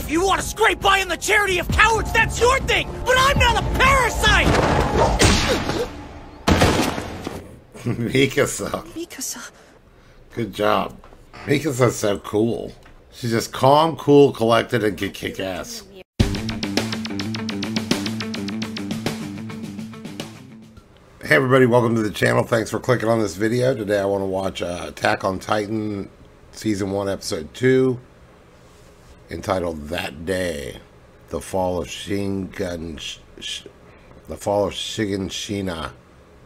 If you want to scrape by in the charity of cowards, that's your thing! But I'm not a parasite! Mikasa. Mikasa. Good job. Mikasa's so cool. She's just calm, cool, collected, and can kick ass. Hey everybody, welcome to the channel. Thanks for clicking on this video. Today I want to watch Attack on Titan Season 1 Episode 2 entitled That Day, The Fall of Shiganshina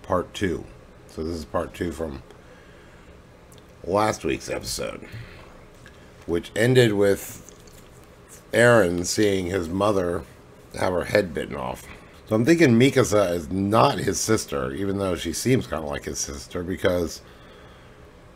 Part 2. So this is Part 2 from last week's episode, which ended with Eren seeing his mother have her head bitten off. So I'm thinking Mikasa is not his sister, even though she seems kind of like his sister, because,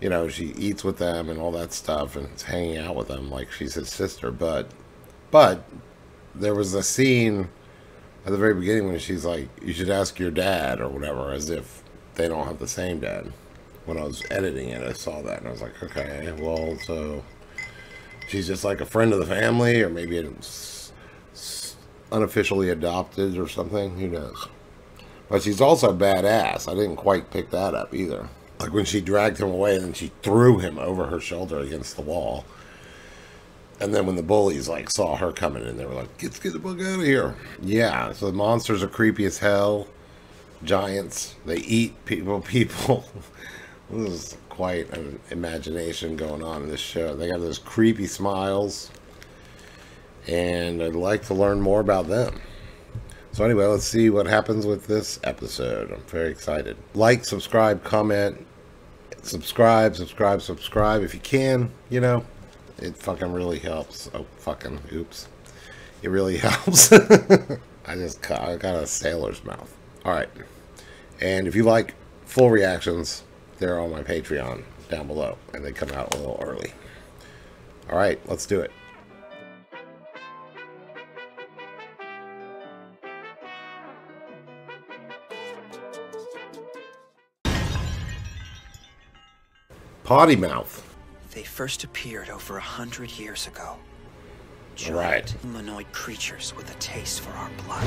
you know, she eats with them and all that stuff and is hanging out with them like she's his sister. But there was a scene at the very beginning when she's like, you should ask your dad or whatever, as if they don't have the same dad. When I was editing it, I saw that and I was like, okay, well, so she's just like a friend of the family, or maybe it's unofficially adopted or something, who knows. But she's also badass. I didn't quite pick that up either. Like when she dragged him away and then she threw him over her shoulder against the wall. And then when the bullies like saw her coming in, they were like, get the fuck out of here. Yeah, so the monsters are creepy as hell. Giants, they eat people. This is quite an imagination going on in this show. They got those creepy smiles, and I'd like to learn more about them. So anyway, let's see what happens with this episode. I'm very excited. Like, subscribe, comment, subscribe if you can. You know, it fucking really helps. Oh, fucking, oops. It really helps. I got a sailor's mouth. Alright. And if you like full reactions, they're on my Patreon down below, and they come out a little early. Alright, let's do it. Potty mouth. They first appeared over 100 years ago. Right. Giant humanoid creatures with a taste for our blood.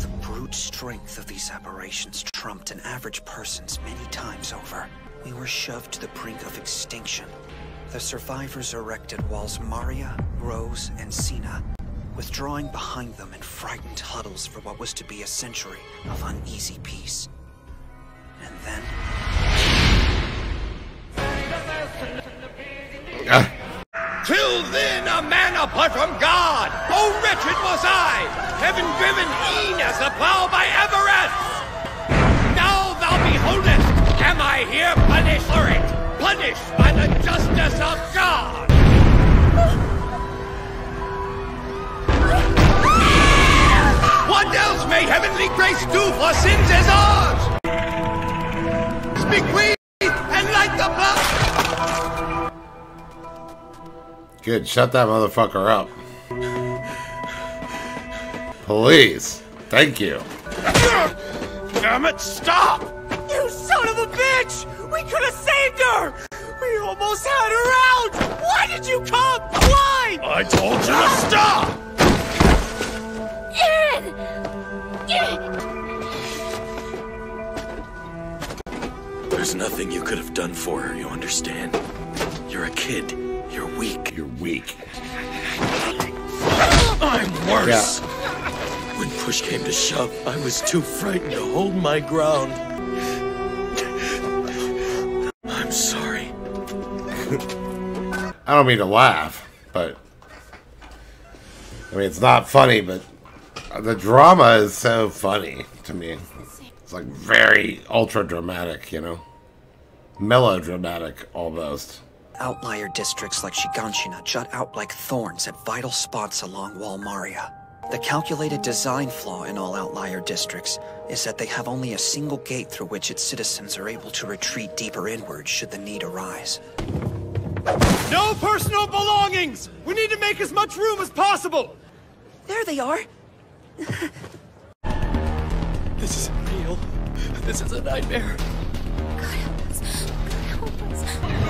The brute strength of these aberrations trumped an average person's many times over. We were shoved to the brink of extinction. The survivors erected walls Maria, Rose, and Sina, withdrawing behind them in frightened huddles for what was to be a century of uneasy peace. And then... Till then, a man apart from God! Oh, wretched was I! Heaven-driven e'en as the plow by Everest! Now thou beholdest, am I here punished for it? Punished by the justice of God! What else may heavenly grace do for sins as ours? Speak we, and light the blood! Good, shut that motherfucker up. Please. Thank you. Damn it, stop! You son of a bitch! We could have saved her! We almost had her out! Why did you come? Why? I told you to stop! There's nothing you could have done for her, you understand? You're a kid. You're weak. You're weak. I'm worse. Yeah. When push came to shove, I was too frightened to hold my ground. I'm sorry. I don't mean to laugh, but... I mean, it's not funny, but... the drama is so funny to me. It's like very ultra-dramatic, you know? Melodramatic, almost. Outlier districts like Shiganshina jut out like thorns at vital spots along Wall Maria. The calculated design flaw in all outlier districts is that they have only a single gate through which its citizens are able to retreat deeper inward should the need arise. No personal belongings! We need to make as much room as possible! There they are! This isn't real. This is a nightmare.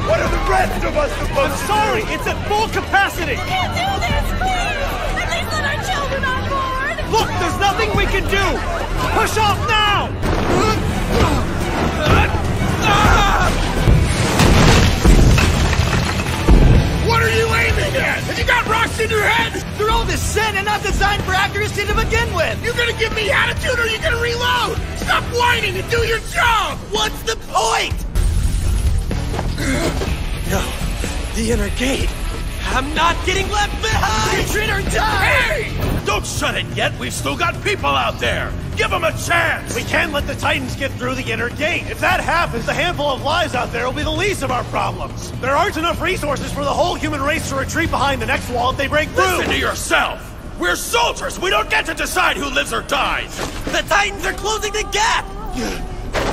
What are the rest of us supposed to do? I'm sorry, it's at full capacity! You can't do this, please! can do! Push off now! What are you aiming at? Have you got rocks in your head? They're all descent and not designed for accuracy to begin with! You gonna give me attitude or you gonna reload? Stop whining and do your job! What's the point? No, the inner gate. I'm not getting left behind! Retreat or die! Hey! Don't shut it yet. We've still got people out there. Give them a chance. We can't let the Titans get through the inner gate. If that happens, the handful of lives out there will be the least of our problems. There aren't enough resources for the whole human race to retreat behind the next wall if they break through. Listen to yourself. We're soldiers. We don't get to decide who lives or dies. The Titans are closing the gap!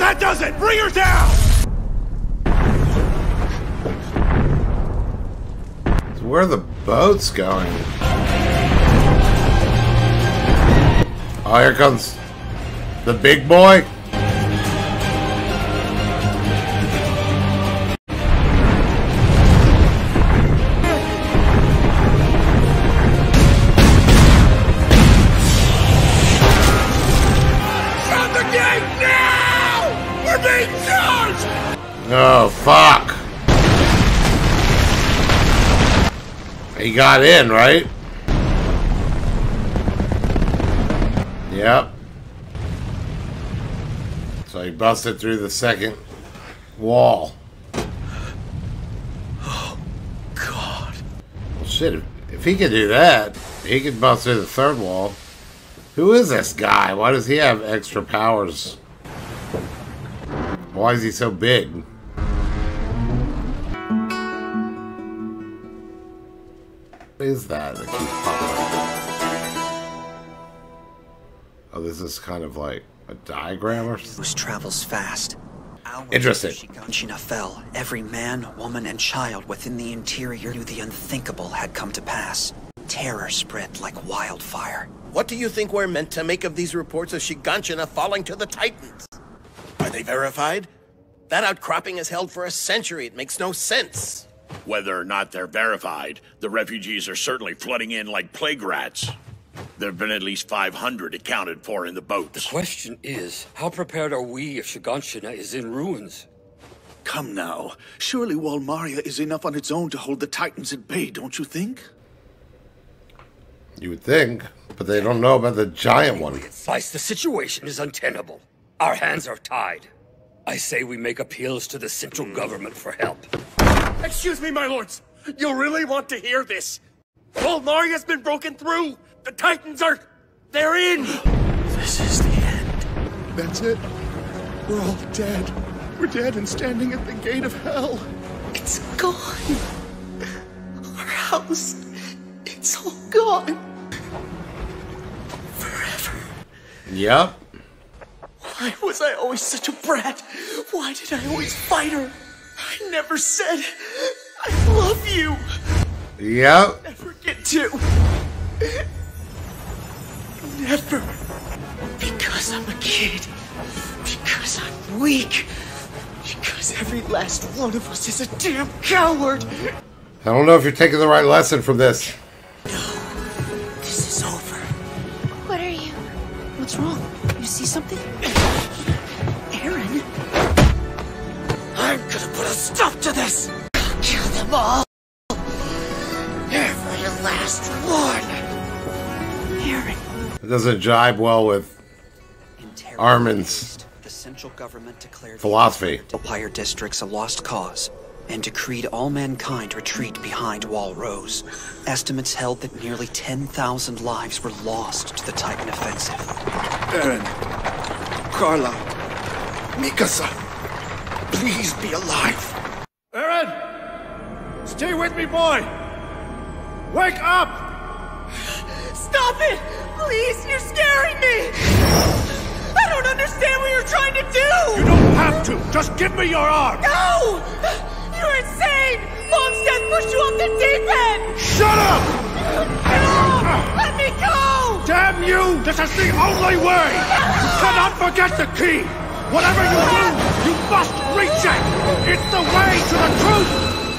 That does it. Bring her down. Where are the boats going? Oh, here comes the big boy. Shut the gate now! We're being charged! Oh, fuck. He got in, right? Yep. So he busted through the second wall. Oh, God. Well, shit, if he could do that, he could bust through the third wall. Who is this guy? Why does he have extra powers? Why is he so big? What is that keeps popping up? Oh, this is kind of like a diagram or something? Whose travels fast. Hours Interesting. after Shiganshina fell, every man, woman, and child within the interior knew the unthinkable had come to pass. Terror spread like wildfire. What do you think we're meant to make of these reports of Shiganshina falling to the Titans? Are they verified? That outcropping is held for a century. It makes no sense. Whether or not they're verified, the refugees are certainly flooding in like plague rats. There have been at least 500 accounted for in the boats. The question is, how prepared are we if Shiganshina is in ruins? Come now. Surely Walmaria is enough on its own to hold the Titans at bay, don't you think? You would think, but they don't know about the giant one. Vice, the situation is untenable. Our hands are tied. I say we make appeals to the central government for help. Excuse me, my lords. You really want to hear this? Walmaria's been broken through. The Titans are... they're in. This is the end. That's it. We're all dead. We're dead and standing at the gate of hell. It's gone. Our house. It's all gone. Forever. Yep. Why was I always such a brat? Why did I always fight her? I never said, I love you. Yep. Never get to. Never. Because I'm a kid. Because I'm weak. Because every last one of us is a damn coward. I don't know if you're taking the right lesson from this. No. This is over. What are you? What's wrong? You see something? Aaron? I'm gonna put a stop to this! I'll kill them all! Every last one! Aaron. It doesn't jibe well with Armin's The central government declared philosophy. the Empire districts a lost cause and decreed all mankind retreat behind Wall Rose. Estimates held that nearly 10,000 lives were lost to the Titan offensive. Eren, Carla, Mikasa, please be alive. Aaron! Stay with me, boy! Wake up! Stop it! Please, you're scaring me! I don't understand what you're trying to do! You don't have to! Just give me your arm! No! You're insane! Mom's death pushed you off the deep end! Shut up! No! Let me go! Damn you! This is the only way! You cannot forget the key! Whatever you do, you must reach it! It's the way to the truth!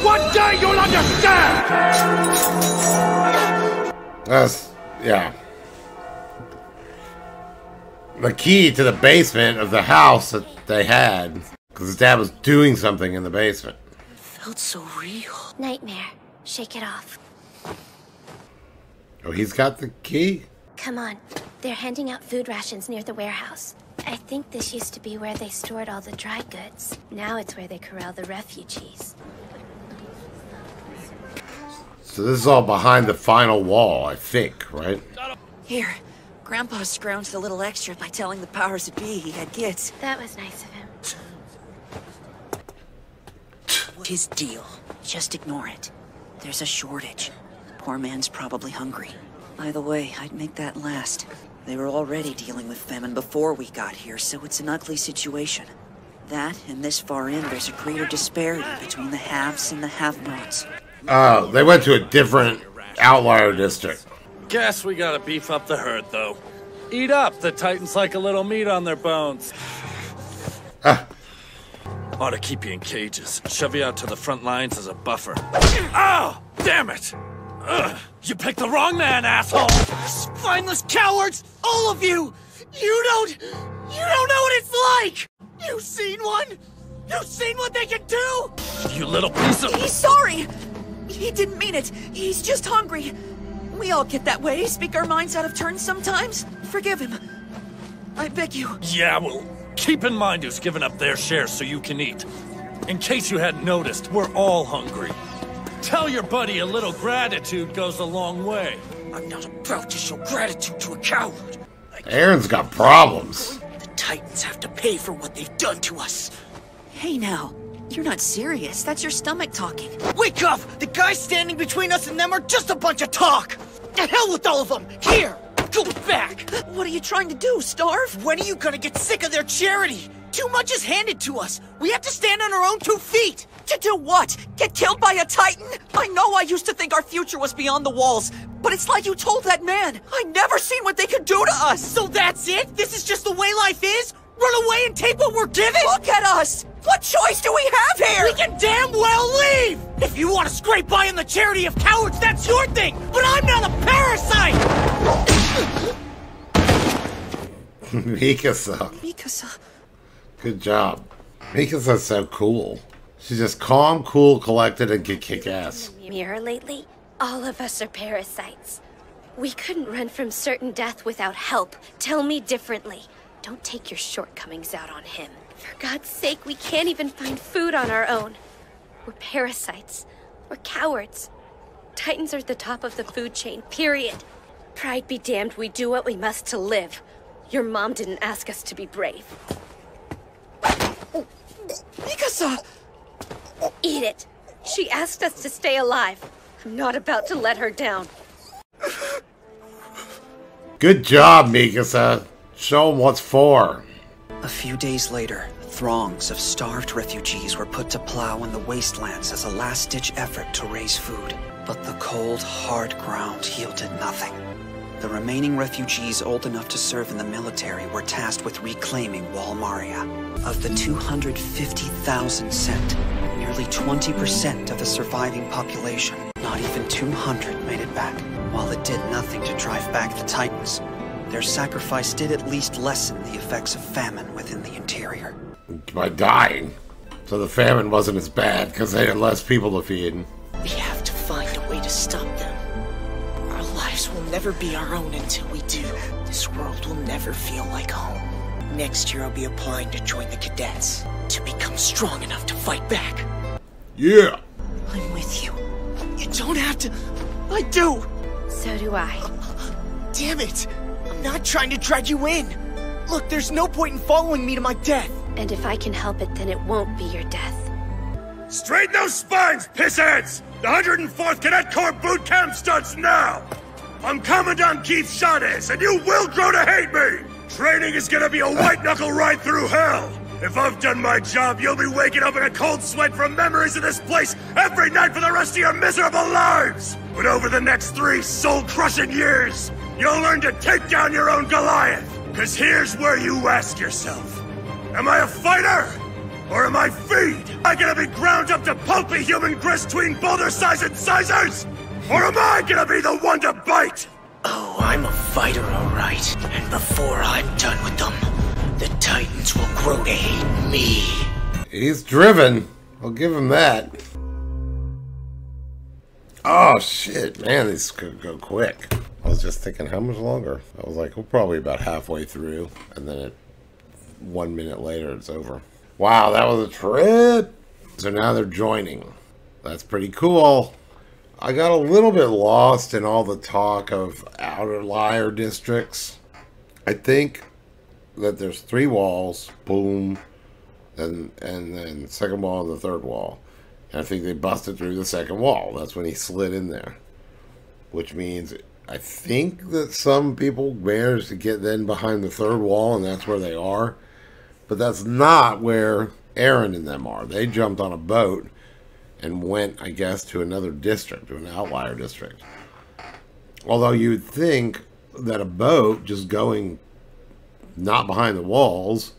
One day you'll understand! That's, yeah. the key to the basement of the house that they had. Because his dad was doing something in the basement. It felt so real. Nightmare. Shake it off. Oh, he's got the key? Come on. They're handing out food rations near the warehouse. I think this used to be where they stored all the dry goods. Now it's where they corral the refugees. So this is all behind the final wall, I think, right? Here, Grandpa scrounged a little extra by telling the powers that be he had kids. That was nice of him. His deal. Just ignore it. There's a shortage. Poor man's probably hungry. By the way, I'd make that last. They were already dealing with famine before we got here, so it's an ugly situation. That, and this far in, there's a greater disparity between the haves and the have-nots. Oh, they went to a different outlier district. Guess we gotta beef up the herd, though. Eat up, the Titans like a little meat on their bones. Ought to keep you in cages. Shove you out to the front lines as a buffer. Oh, damn it! You picked the wrong man, asshole! Spineless cowards! All of you! You don't know what it's like! You've seen one? You've seen what they can do? You little piece of... He's sorry! He didn't mean it. He's just hungry. We all get that way, speak our minds out of turn sometimes. Forgive him. I beg you. Yeah, well, keep in mind who's given up their share so you can eat. In case you hadn't noticed, we're all hungry. Tell your buddy a little gratitude goes a long way. I'm not about to show gratitude to a coward. Aaron's got problems. The Titans have to pay for what they've done to us. Hey now, you're not serious. That's your stomach talking. Wake up! The guys standing between us and them are just a bunch of talk! The hell with all of them! Here! Go back! What are you trying to do, starve? When are you gonna get sick of their charity? Too much is handed to us. We have to stand on our own 2 feet. To do what? Get killed by a Titan? I know I used to think our future was beyond the walls, but it's like you told that man. I never seen what they could do to us. So that's it? This is just the way life is? Run away and take what we're given? Look at us! What choice do we have here? We can damn well leave! If you want to scrape by on the charity of cowards, that's your thing! But I'm not a parasite! Mikasa. Mikasa. Good job. Mikasa's so cool. She's just calm, cool, collected, and can kick ass. Mirror lately, all of us are parasites. We couldn't run from certain death without help. Tell me differently. Don't take your shortcomings out on him. For God's sake, we can't even find food on our own. We're parasites. We're cowards. Titans are at the top of the food chain, period. Pride be damned, we do what we must to live. Your mom didn't ask us to be brave. Mikasa! Eat it. She asked us to stay alive. I'm not about to let her down. Good job, Mikasa. Show them what's for. A few days later, throngs of starved refugees were put to plow in the wastelands as a last-ditch effort to raise food. But the cold, hard ground yielded nothing. The remaining refugees old enough to serve in the military were tasked with reclaiming Walmaria. Of the 250,000 sent, nearly 20% of the surviving population, not even 200, made it back. While it did nothing to drive back the Titans, their sacrifice did at least lessen the effects of famine within the interior. By dying. So the famine wasn't as bad because they had less people to feed. We have to find a way to stop them. Our lives will never be our own until we do. This world will never feel like home. Next year I'll be applying to join the cadets, to become strong enough to fight back. Yeah! I'm with you. You don't have to... I do! So do I. Damn it! I'm not trying to drag you in! Look, there's no point in following me to my death! And if I can help it, then it won't be your death. Straighten those spines, pissheads! The 104th Cadet Corps boot camp starts now! I'm Commandant Keith Shades, and you will grow to hate me! Training is gonna be a white-knuckle ride through hell! If I've done my job, you'll be waking up in a cold sweat from memories of this place every night for the rest of your miserable lives! But over the next 3 soul-crushing years, you'll learn to take down your own Goliath! Cause here's where you ask yourself, am I a fighter? Or am I feed? Am I gonna be ground up to pulpy human grist between boulder-sized incisors? Or am I gonna be the one to bite? Oh, I'm a fighter, all right. And before I'm done with them, the Titans will grow to hate me. He's driven. I'll give him that. Oh, shit. Man, these could go quick. I was just thinking, how much longer? I was like, we're probably about halfway through. And then 1 minute later, it's over. Wow, that was a trip. So now they're joining. That's pretty cool. I got a little bit lost in all the talk of outer liar districts. I think that there's 3 walls. Boom. And then second wall and the third wall. And I think they busted through the second wall. That's when he slid in there. Which means I think that some people managed to get then behind the third wall and that's where they are. But that's not where Aaron and them are. They jumped on a boat and went, I guess, to another district, to an outlier district. Although you'd think that a boat just going not behind the walls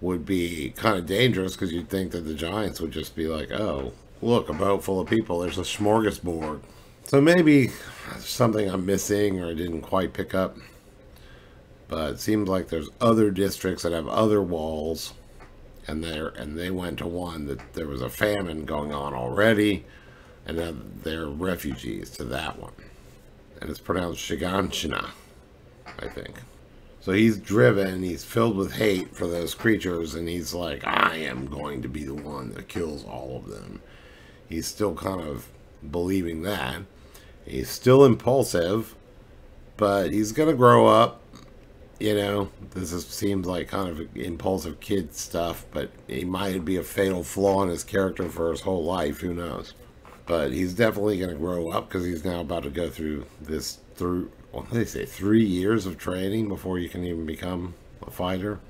would be kind of dangerous, because you'd think that the Giants would just be like, oh, look, a boat full of people, there's a smorgasbord. So maybe something I'm missing or I didn't quite pick up. But it seems like there's other districts that have other walls, and they went to one that there was a famine going on already, and then they're refugees to that one. And it's pronounced Shiganshina, I think. So he's driven, he's filled with hate for those creatures, and he's like, I am going to be the one that kills all of them. He's still kind of believing that. He's still impulsive, but he's going to grow up. You know, seems like kind of impulsive kid stuff, but he might be a fatal flaw in his character for his whole life. Who knows? But he's definitely going to grow up, because he's now about to go through this, what do they say, 3 years of training before you can even become a fighter.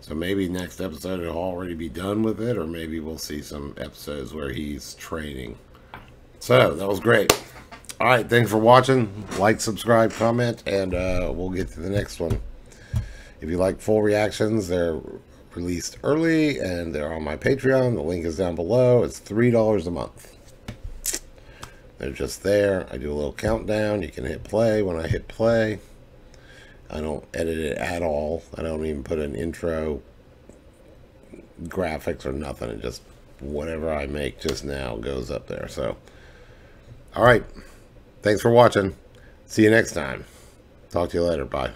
So maybe next episode he'll already be done with it, or maybe we'll see some episodes where he's training. So that was great. All right, thanks for watching. Like, subscribe, comment, and we'll get to the next one. If you like full reactions, they're released early, and they're on my Patreon. The link is down below. It's $3 a month. They're just there. I do a little countdown. You can hit play when I hit play. I don't edit it at all. I don't even put an intro graphics or nothing. It just, whatever I make just now goes up there. So, all right. Thanks for watching. See you next time. Talk to you later. Bye.